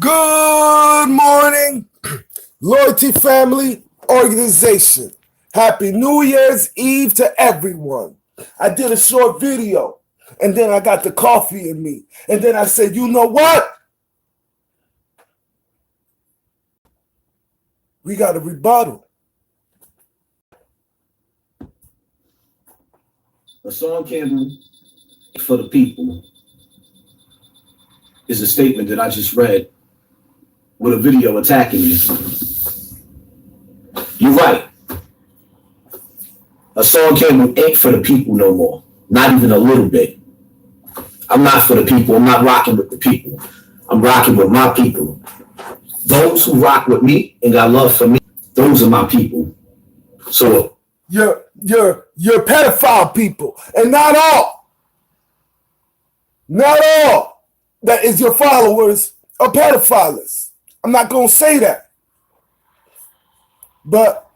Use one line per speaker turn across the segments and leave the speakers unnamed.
Good morning, Loyalty Family Organization. Happy New Year's Eve to everyone. I did a short video, and then I got the coffee in me. And then I said, you know what? We got a rebuttal.
Hassan Campbell for the people is a statement that I just read with a video attacking me. You're right. Hassan Campbell ain't for the people no more. Not even a little bit. I'm not for the people. I'm not rocking with the people. I'm rocking with my people. Those who rock with me and got love for me, those are my people. So
You're pedophile people, and not all that is your followers are pedophiles. I'm not going to say that. But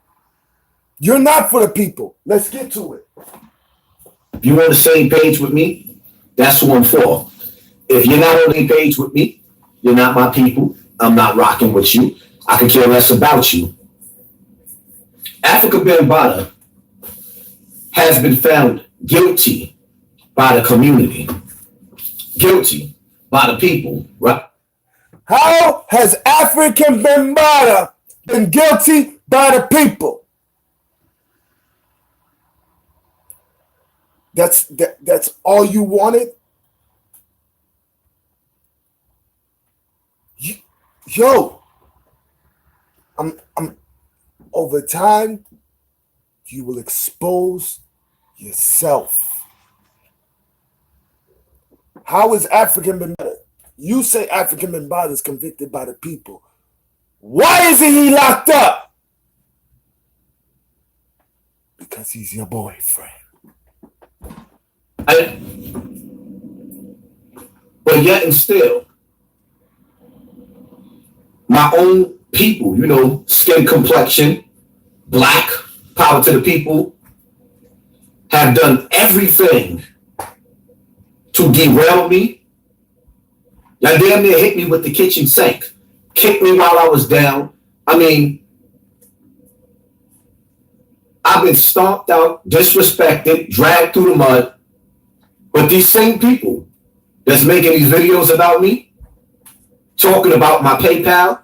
you're not for the people. Let's get to it.
if you're on the same page with me, that's who I'm for. If you're not on the same page with me, you're not my people. I'm not rocking with you. I could care less about you. Africa Bambaataa has been found guilty by the community, guilty by the people, right?
How has African Bambaataa been guilty by the people? That's all you wanted? Yo, I'm over time, you will expose yourself. How is African Bambaataa? You say African Bambaataa is convicted by the people. Why isn't he locked up? Because he's your boyfriend.
But yet and still, my own people, skin complexion, black, power to the people, have done everything to derail me. Y'all damn near hit me with the kitchen sink, kicked me while I was down. I mean, I've been stomped out, disrespected, dragged through the mud. But these same people that's making these videos about me, talking about my PayPal.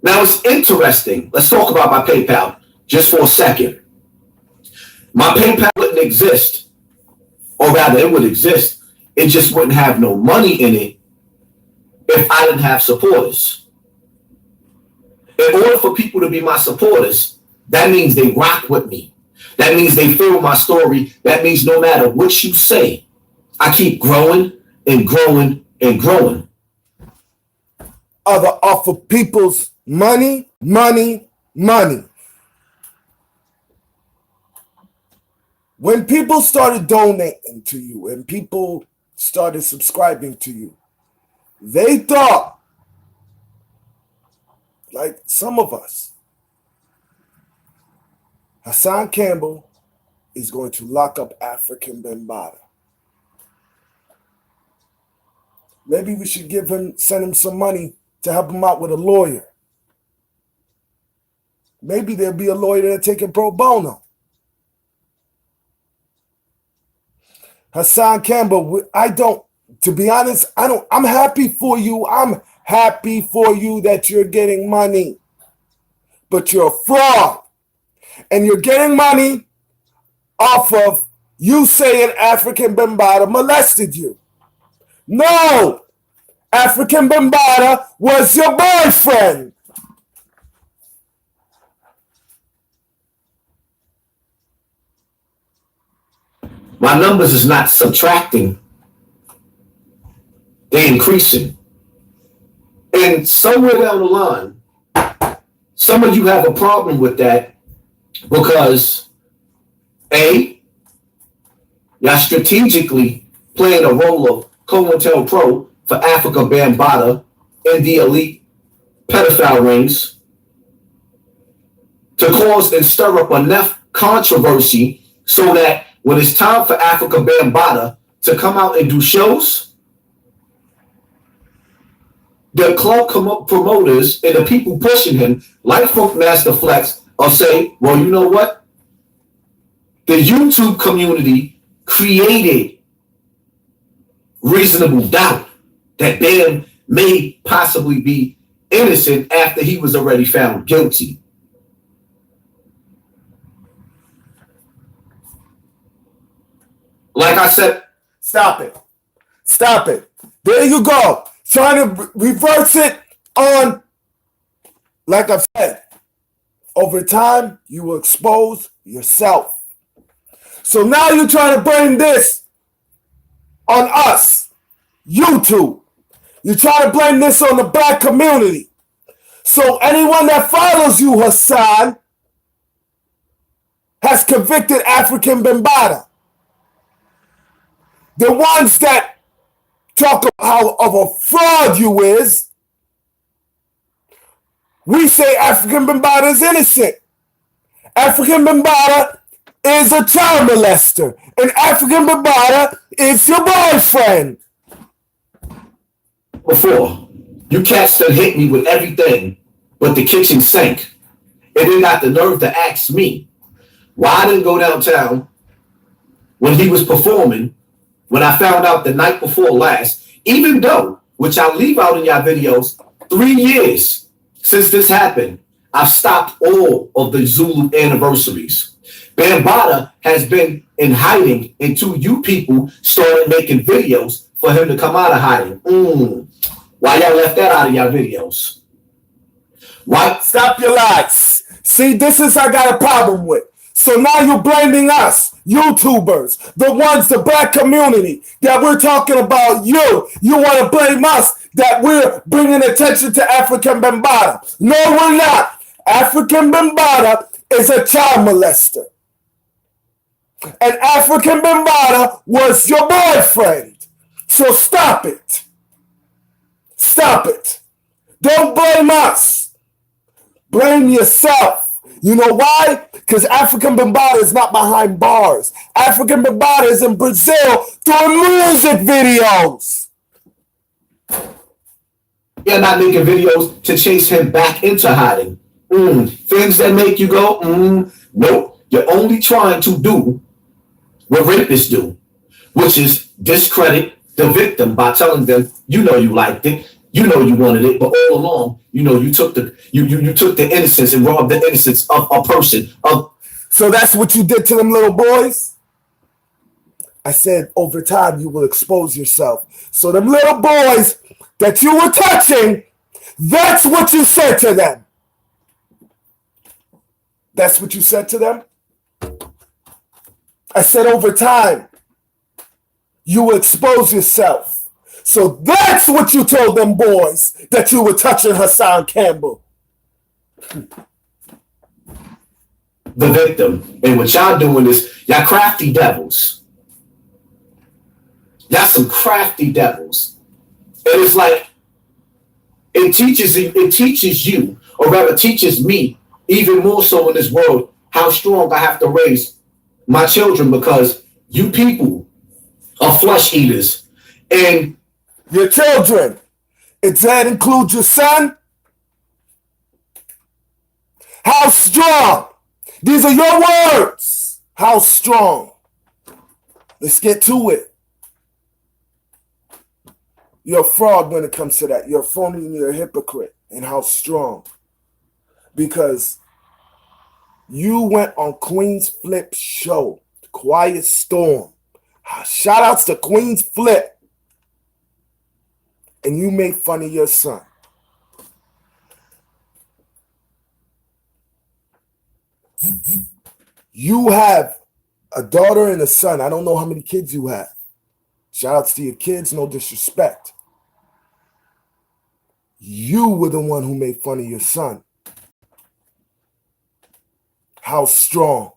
Now it's interesting. Let's talk about my PayPal just for a second. My PayPal wouldn't exist, or rather it would exist. It just wouldn't have no money in it if I didn't have supporters. In order for people to be my supporters, that means they rock with me. That means they feel my story. That means no matter what you say, I keep growing and growing and growing.
Other offer people's money. When people started donating to you and people started subscribing to you, they thought, like some of us, Hassan Campbell is going to lock up African Bambaataa. Maybe we should send him some money to help him out with a lawyer. Maybe there'll be a lawyer that'll take him pro bono. Hassan Campbell, to be honest, I'm happy for you. I'm happy for you that you're getting money. But you're a fraud. And you're getting money off of you saying African Bambaataa molested you. No! African Bambaataa was your boyfriend.
My numbers is not subtracting. They're increasing. And somewhere down the line, some of you have a problem with that because, A, y'all strategically playing a role of COINTELPRO for Africa Bambaataa and the elite pedophile rings to cause and stir up enough controversy so that when it's time for Africa Bambaataa to come out and do shows, the club promoters and the people pushing him, like Funkmaster Flex, are saying, well, you know what? The YouTube community created reasonable doubt that Bam may possibly be innocent after he was already found guilty. Like I said,
Stop it. Stop it. There you go. Trying to reverse it on, like I've said, over time, you will expose yourself. So now you're trying to blame this on us, YouTube. You're trying to blame this on the black community. So anyone that follows you, Hassan, has convicted African Bambaataa. The ones that talk about how of a fraud you is, we say African Bambaataa is innocent. African Bambaataa is a child molester. And African Bambaataa is your boyfriend.
Before, you cats that hit me with everything but the kitchen sink, and then got the nerve to ask me why I didn't go downtown when he was performing, when I found out the night before last, even though, which I'll leave out in y'all videos, 3 years since this happened, I've stopped all of the Zulu anniversaries. Bambaataa has been in hiding until you people started making videos for him to come out of hiding. Why y'all left that out of y'all videos? Why?
Stop your lies. See, this is I got a problem with. So now you're blaming us, YouTubers, the ones, the black community, that we're talking about you. You want to blame us that we're bringing attention to African Bambaataa. No, we're not. African Bambaataa is a child molester. And African Bambaataa was your boyfriend. So stop it. Stop it. Don't blame us. Blame yourself. You know why? Because African Bambaataa is not behind bars. African Bambaataa is in Brazil doing music videos.
You're not making videos to chase him back into hiding. Things that make you go, nope. You're only trying to do what rapists do, which is discredit the victim by telling them, you know you liked it, you know you wanted it, but all along, you know you took the you took the innocence and robbed the innocence of a person.
So that's what you did to them little boys? I said over time you will expose yourself. So them little boys that you were touching, that's what you said to them. That's what you said to them? I said over time, you will expose yourself. So that's what you told them boys, that you were touching Hassan Campbell.
The victim. And what y'all doing is, y'all crafty devils. Y'all some crafty devils. And it's like, it teaches you, or rather teaches me, even more so in this world, how strong I have to raise my children, because you people are flesh eaters. And
your children, does that include your son? How strong? These are your words. How strong? Let's get to it. You're a fraud when it comes to that. You're a phony and you're a hypocrite. And how strong? Because you went on Queen's Flip's show, Quiet Storm. Shout outs to Queen's Flip. And you made fun of your son. You have a daughter and a son. I don't know how many kids you have. Shout outs to your kids, no disrespect. You were the one who made fun of your son. How strong?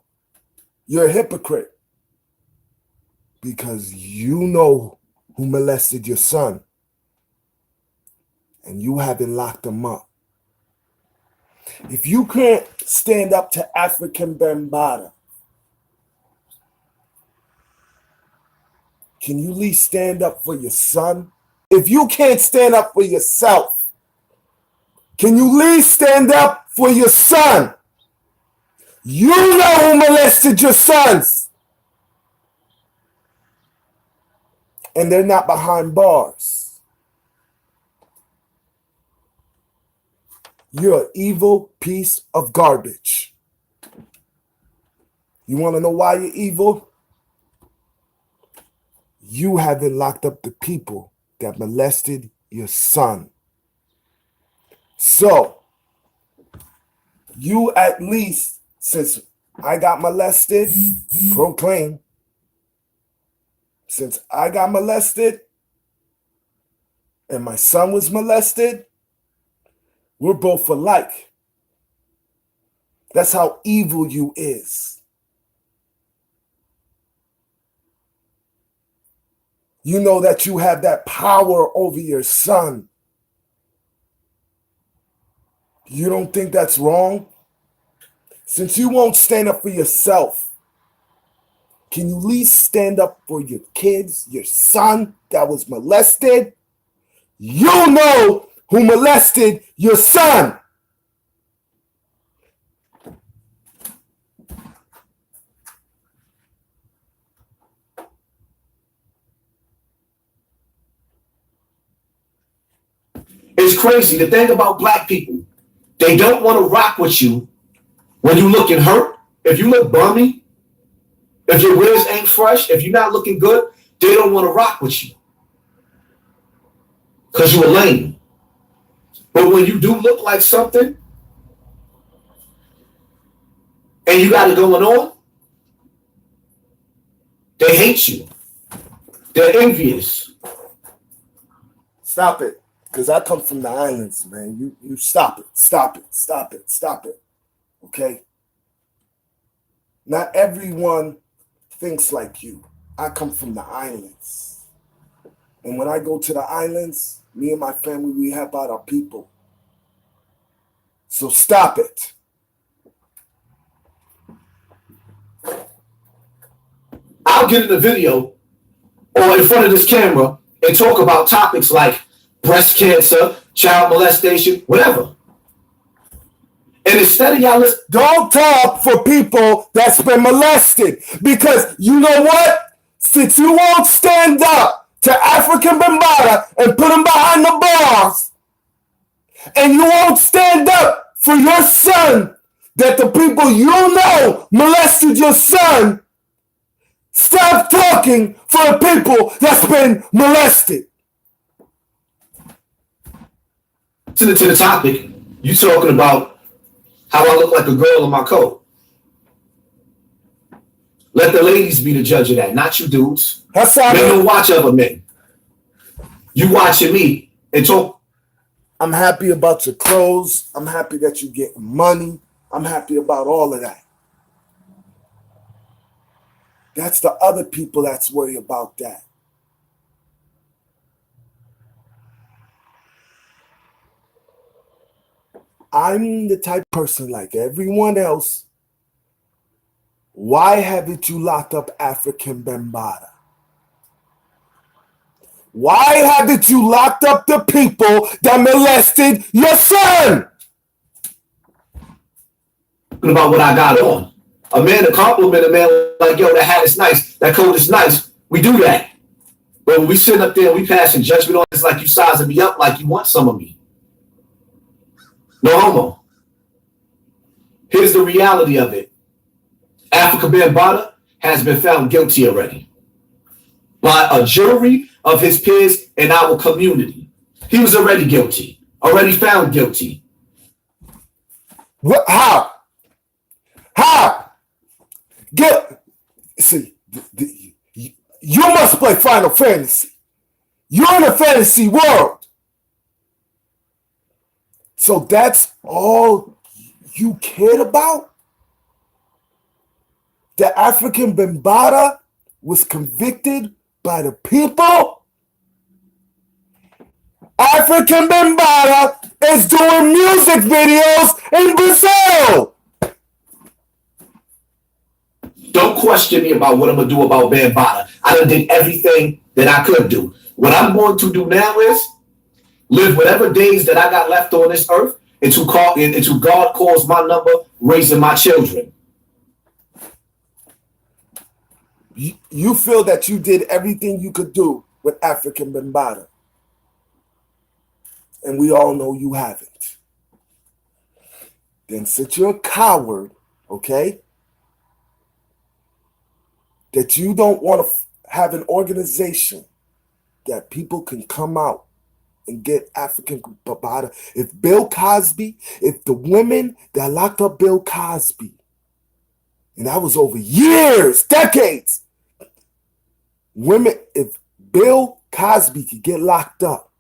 You're a hypocrite. Because you know who molested your son. And you haven't locked him up. If you can't stand up to African Bambaataa, can you at least stand up for your son? If you can't stand up for yourself, Can you at least stand up for your son? You know who molested your sons. And they're not behind bars. You're an evil piece of garbage. You want to know why you're evil? You haven't locked up the people that molested your son. So, you at least, since I got molested, proclaim, since I got molested and my son was molested, we're both alike. That's how evil you is. You know that you have that power over your son. You don't think that's wrong? Since you won't stand up for yourself, can you at least stand up for your kids, your son that was molested? You know who molested your son.
It's crazy. The thing about black people, they don't want to rock with you when you looking hurt. If you look bummy, if your wigs ain't fresh, if you're not looking good, they don't want to rock with you because you're lame. But when you do look like something and you got it going on, they hate you. They're envious.
Stop it. Because I come from the islands, man. You stop it. Stop it. Stop it. Stop it. Okay? Not everyone thinks like you. I come from the islands. And when I go to the islands, me and my family, we help out our people. So stop it.
I'll get in a video or in front of this camera and talk about topics like breast cancer, child molestation, whatever. And instead of y'all listen,
don't talk for people that's been molested. Because you know what? Since you won't stand up to African Bambaataa and put them behind the bars, and you won't stand up for your son, that the people you know molested your son, stop talking for the people that's been molested.
To the topic, you talking about how I look like a girl in my coat. Let the ladies be the judge of that, not you dudes.
Hassan,
men don't watch other men. You watching me and talk.
I'm happy about your clothes. I'm happy that you get money. I'm happy about all of that. That's the other people that's worried about that. I'm the type of person like everyone else. Why haven't you locked up African Bambaataa? Why haven't you locked up the people that molested your son?
About what I got on. A man to compliment a man like, yo, that hat is nice, that coat is nice. We do that. But when we sit up there and we passing judgment on, it's like you sizing me up like you want some of me. No homo. Here's the reality of it. African Bambaataa has been found guilty already by a jury of his peers in our community. He was already guilty, already found guilty.
What? How? How? See, you must play Final Fantasy. You're in a fantasy world. So that's all you cared about? The African Bambaataa was convicted by the people? African Bambaataa is doing music videos in Brazil.
Don't question me about what I'm going to do about Bambaataa. I done did everything that I could do. What I'm going to do now is live whatever days that I got left on this earth into God calls my number, raising my children.
You feel that you did everything you could do with African Bambaataa. And we all know you haven't. Then since you're a coward, okay, that you don't want to have an organization that people can come out and get African Bambaataa. If Bill Cosby, if the women that locked up Bill Cosby, and that was over years, decades, women, if Bill Cosby could get locked up,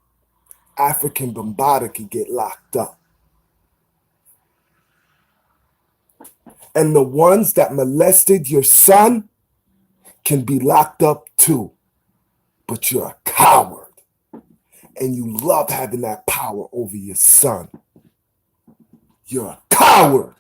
African Bambaataa could get locked up. And the ones that molested your son can be locked up too. But you're a coward. And you love having that power over your son. You're a coward.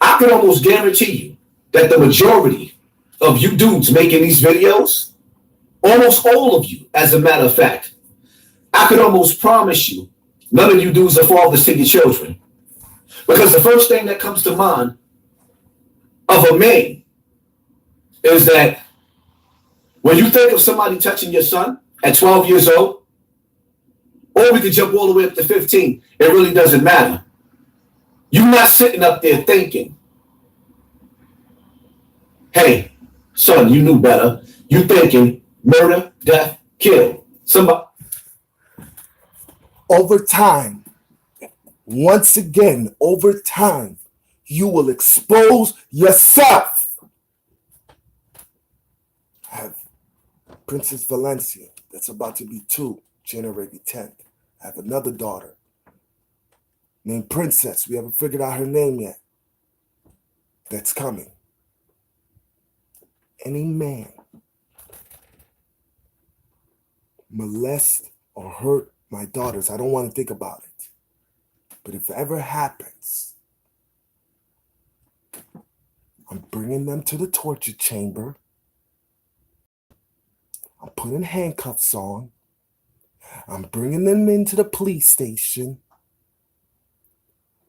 I can almost guarantee you that the majority of you dudes making these videos, almost all of you, as a matter of fact, I could almost promise you, none of you dudes are fathers to your children. Because the first thing that comes to mind of a man is that when you think of somebody touching your son at 12 years old, or we could jump all the way up to 15, it really doesn't matter. You're not sitting up there thinking, hey, son, you knew better. You thinking murder, death, kill. Somebody.
Over time, once again, over time, you will expose yourself. I have Princess Valencia, that's about to be 2, January 10th. I have another daughter named Princess. We haven't figured out her name yet. That's coming. Any man molest or hurt my daughters, I don't want to think about it. But if it ever happens, I'm bringing them to the torture chamber. I'm putting handcuffs on. I'm bringing them into the police station.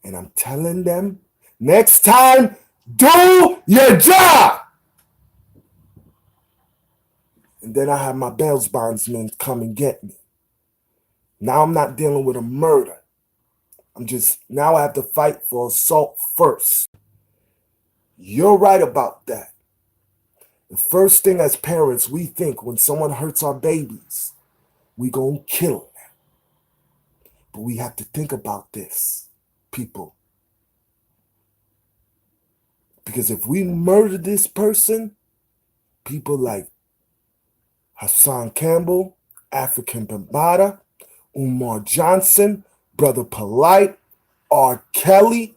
And I'm telling them, next time, do your job. And then I have my bail bondsmen come and get me. Now I'm not dealing with a murder. Now I have to fight for assault first. You're right about that. The first thing as parents we think when someone hurts our babies, we gonna kill them. But we have to think about this, people. Because if we murder this person, people like Hassan Campbell, African Bambaataa, Umar Johnson, Brother Polite, R. Kelly,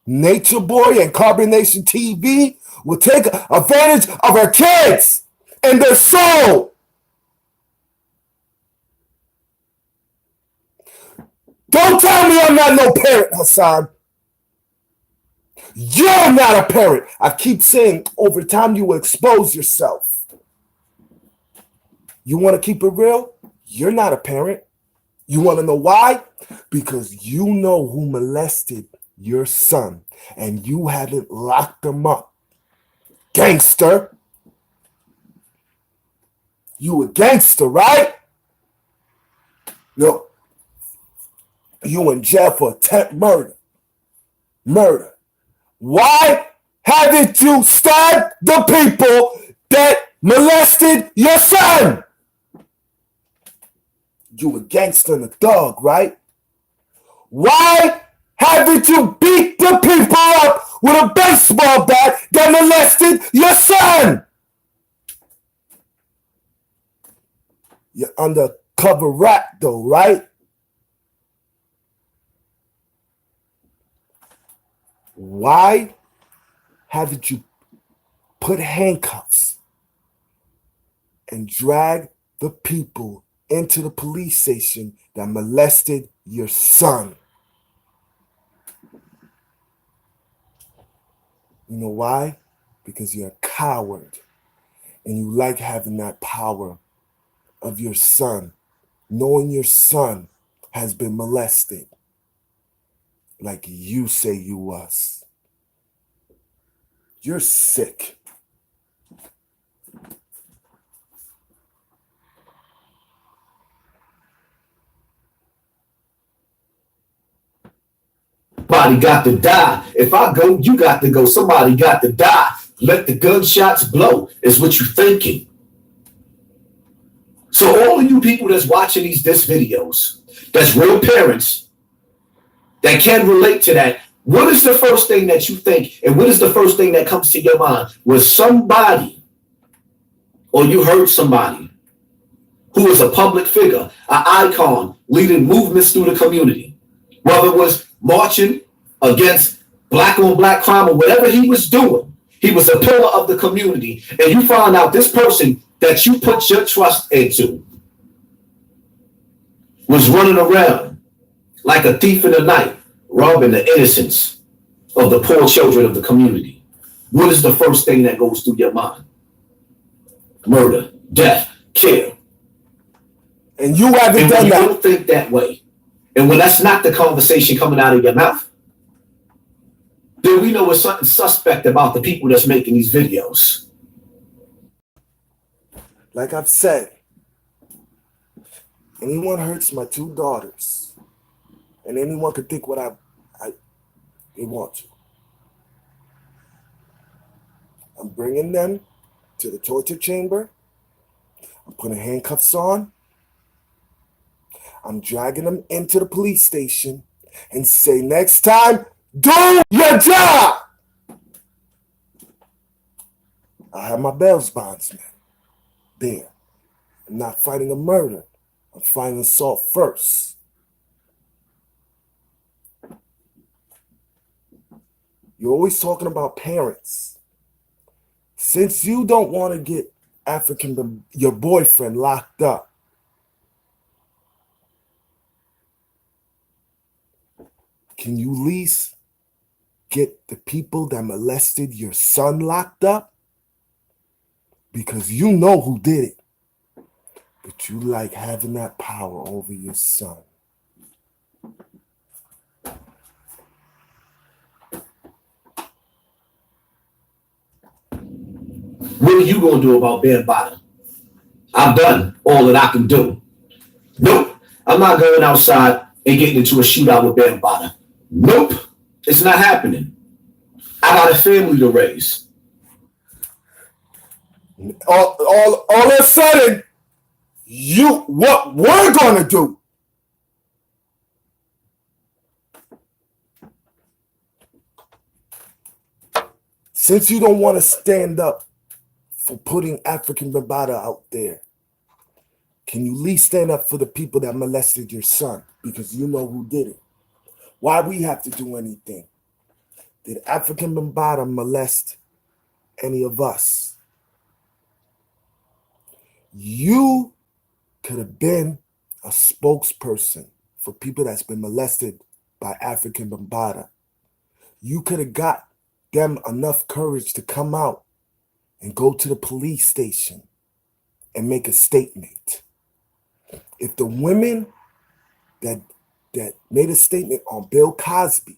Nature Boy, and Carbonation TV will take advantage of our kids and their soul. Don't tell me I'm not no parent, Hassan. You're not a parent. I keep saying over time you will expose yourself. You want to keep it real? You're not a parent. You want to know why? Because you know who molested your son and you haven't locked them up. Gangster. You a gangster, right? No. You in jail for attempt murder. Murder. Why haven't you stabbed the people that molested your son? You a gangster and a thug, right? Why haven't you beat the people up with a baseball bat that molested your son? You're undercover rat though, right? Why haven't you put handcuffs and drag the people into the police station that molested your son? You know why? because you're a coward and you like having that power of your son, knowing your son has been molested like you say you was. You're sick.
Somebody got to die. If I go, you got to go. Somebody got to die. Let the gunshots blow, is what you're thinking. So all of you people that's watching these videos, that's real parents, that can relate to that, what is the first thing that you think, and what is the first thing that comes to your mind when somebody, or you heard somebody who is a public figure, an icon, leading movements through the community, whether it was marching against black on black crime or whatever he was doing, he was a pillar of the community, and you find out this person that you put your trust into was running around like a thief in the night, robbing the innocence of the poor children of the community. What is the first thing that goes through your mind? Murder, death, kill.
And you haven't
and
done
when
that.
You don't think that way, and when that's not the conversation coming out of your mouth, then we know it's something suspect about the people that's making these videos.
Like I've said, anyone hurts my two daughters, and anyone can think what they want to. I'm bringing them to the torture chamber. I'm putting handcuffs on. I'm dragging them into the police station and say, next time, do your job. I have my bail bondsman there. I'm not fighting a murder. I'm fighting assault first. You're always talking about parents. Since you don't want to get your boyfriend locked up, can you at least get the people that molested your son locked up? Because you know who did it. But you like having that power over your son.
What are you going to do about being bottom? I've done all that I can do. Nope. I'm not going outside and getting into a shootout with Ben Bada. Nope. It's not happening. I got a family to raise.
All of a sudden, what we're going to do? Since you don't want to stand up for putting African Bambaataa out there, can you at least stand up for the people that molested your son? Because you know who did it. Why we have to do anything? Did African Bambaataa molest any of us? You could have been a spokesperson for people that's been molested by African Bambaataa. You could have got them enough courage to come out and go to the police station and make a statement. If the women that made a statement on Bill Cosby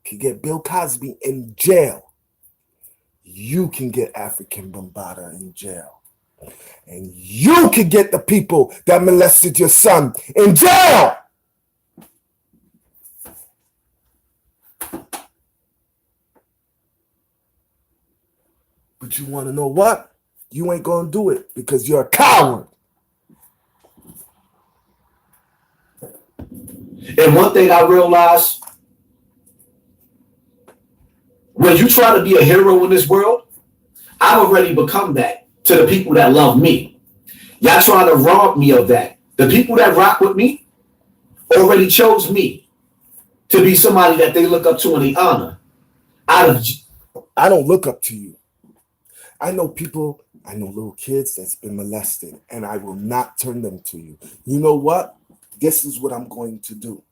can get Bill Cosby in jail, you can get African Bambaataa in jail. And you can get the people that molested your son in jail. But you want to know what? You ain't going to do it because you're a coward.
And one thing I realized, when you try to be a hero in this world, I've already become that to the people that love me. Y'all trying to rob me of that. The people that rock with me already chose me to be somebody that they look up to and they honor.
I don't look up to you. I know little kids that's been molested, and I will not turn them to you. You know what? This is what I'm going to do.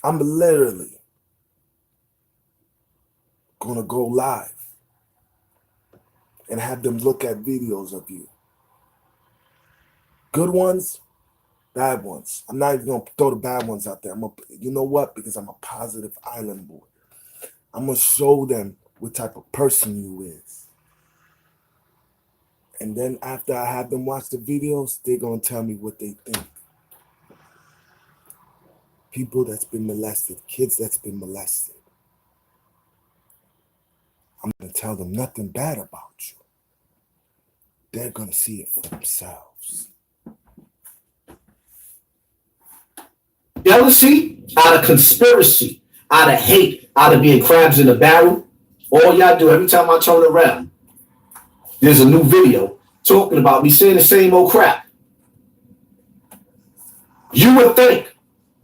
I'm literally going to go live and have them look at videos of you. Good ones, bad ones. I'm not even going to throw the bad ones out there. You know what? Because I'm a positive island boy. I'm going to show them what type of person you is. And then after I have them watch the videos, they're going to tell me what they think. People that's been molested, kids that's been molested. I'm going to tell them nothing bad about you. They're going to see it for themselves.
Jealousy, out of conspiracy, out of hate, out of being crabs in a barrel. All y'all do every time I turn around, there's a new video talking about me saying the same old crap. You would think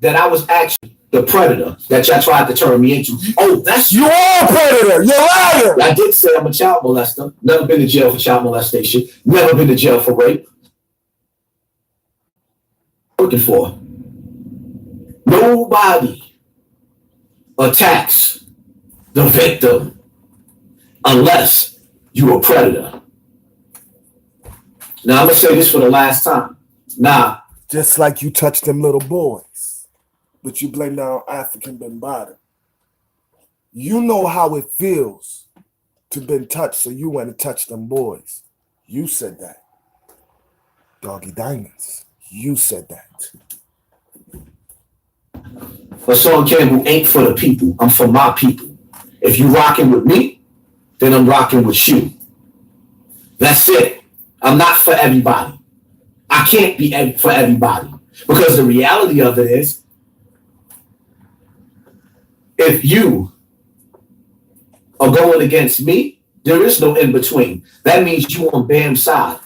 that I was actually the predator that y'all tried to turn me into. Oh, that's
you are a predator. You're a liar.
I did say I'm a child molester. Never been to jail for child molestation. Never been to jail for rape. Looking for. Nobody attacks the victim unless you're a predator. Now, I'm going to say this for the last time. Now,
just like you touched them little boys, but you blame that on African Bambaataa. You know how it feels to been touched, so you went and touched them boys. You said that. Doggy Diamonds, you said that.
Hassan Campbell ain't for the people. I'm for my people. If you rocking with me, then I'm rocking with you. That's it. I'm not for everybody. I can't be for everybody. Because the reality of it is, if you are going against me, there is no in between. That means you on Bam's side.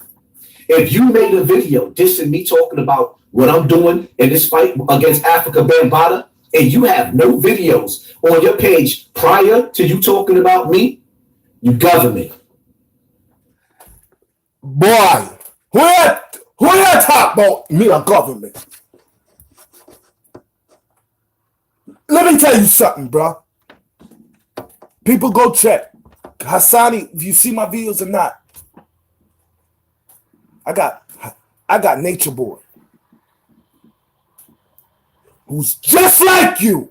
If you made a video dissing me talking about what I'm doing in this fight against Africa Bambaataa, and you have no videos on your page prior to you talking about me, you government.
Boy, who that talk about me a government? Let me tell you something, bro. People go check. Hassani, do you see my videos or not? I got Nature Boy, who's just like you.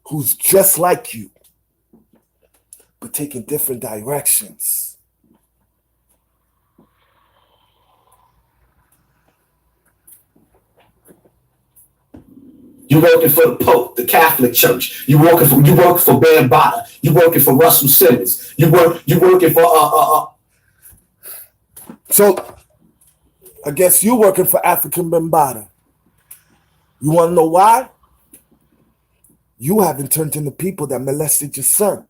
Who's just like you, but taking different directions.
You working for the Pope, the Catholic Church. You working for Bambaataa. You working for Russell Simmons. You working for
So, I guess you working for African Bambaataa. You want to know why? You haven't turned into people that molested your son.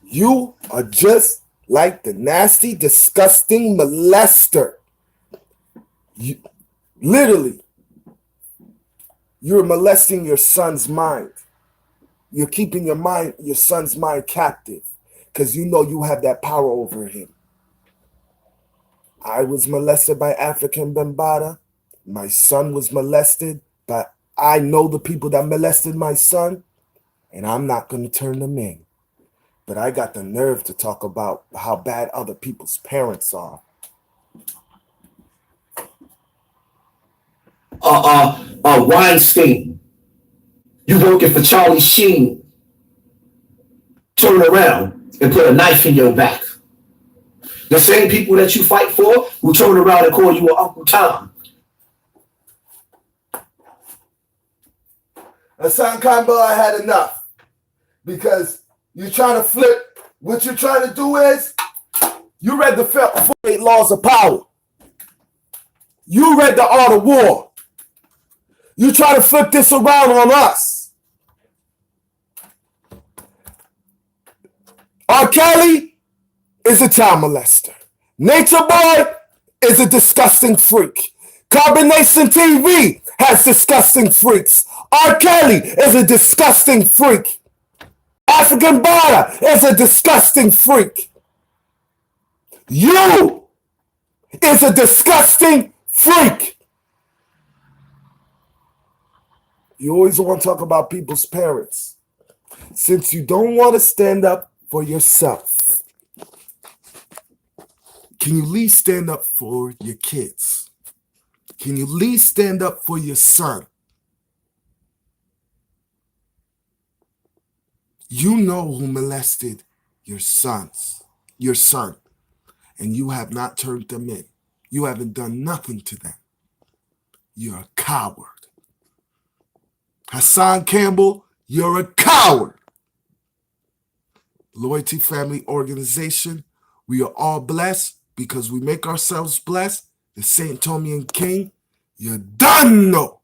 You are just like the nasty, disgusting molester. Literally, you're molesting your son's mind. You're keeping your son's mind captive because you know you have that power over him. I was molested by African Bambaataa. My son was molested, but I know the people that molested my son, and I'm not going to turn them in. But I got the nerve to talk about how bad other people's parents are.
Weinstein. You working for Charlie Sheen. Turn around and put a knife in your back. The same people that you fight for will turn around and call you an Uncle Tom.
Hassan Campbell, I had enough. Because you're trying to flip. What you're trying to do is, you read the 48 Laws of Power. You read the Art of War. You try to flip this around on us. R. Kelly is a child molester. Nature Boy is a disgusting freak. Carbonation TV has disgusting freaks. R. Kelly is a disgusting freak. African Bambaataa is a disgusting freak. You is a disgusting freak. You always want to talk about people's parents. Since you don't want to stand up for yourself, can you at least stand up for your kids? Can you at least stand up for your son? You know who molested your son, and you have not turned them in. You haven't done nothing to them. You're a coward. Hassan Campbell, you're a coward. Loyalty Family Organization, we are all blessed because we make ourselves blessed. The St. Tomian King, you're done, no.